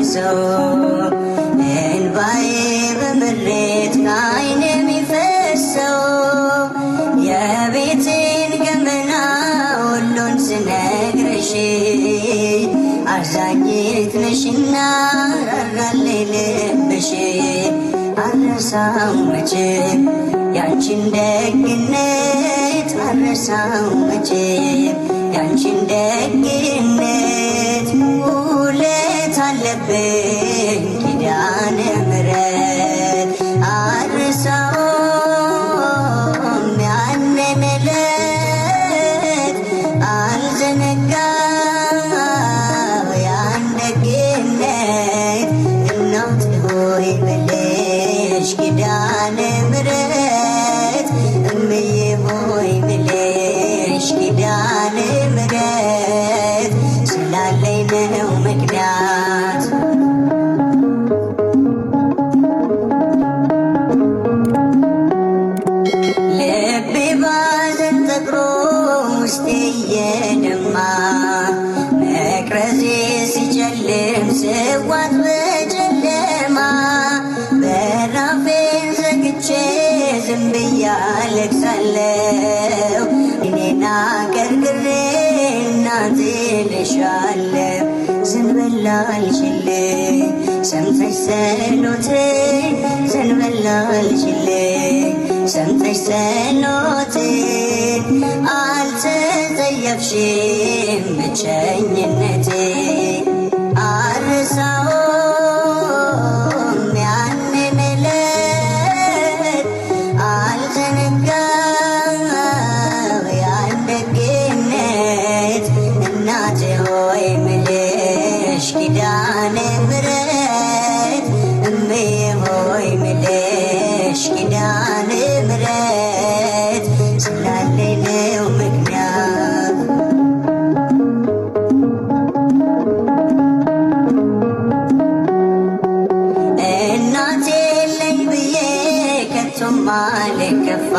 ሰው እንባዬ በምሬት ከዓይኔ የሚፈሰው የቤቴን ገመና ሁሉን ስነግርሽ አዛኝት ነሽና ራራልኝ ልብሽ አልረሳው መቼም ያንቺን ደግነት አልረሳው መቼም ያንቺን ደግነት ውለት አለብኝ ኪዳነ ምሕረት አልረሳውም ያንን ዕለት አልዘነጋው ያን ደግነት እናቴ ሆይ ብልሽ ኪዳነ ምሕረት እምዬ ሆይ ብልሽ ኪዳነ ምሕረት ስላለኝ ነው ምክንያት ልቤ ባዘን ጠጥሮ ውስጤ እየደማ መቅረዜ ሲጨልም ስዋት በጨለማ በራፌን ዘግቼ ዝም ብዬ አለቅሳለሁ እኔና ገርግሬ እናቴ ልሻለሁ ዘንበል አልሽልኝ ሰምተሽ ጸሎቴን ዘንበል አልሽልኝ ሰምተሽ ጸሎቴን አልተጸየፍሽም ብቸኝነቴ አልረሳውም ያንን ዕለት አልዘነጋው ያን ደግነት እናቴ ሆይ ምልሽ ኪዳነ ምሕረት እምዬ ሆይ ምልሽ ኪዳነ ምሕረት ስላለኝ ነው ምክንያት እናቴ የለኝ ብዬ ከቶም አልከፋ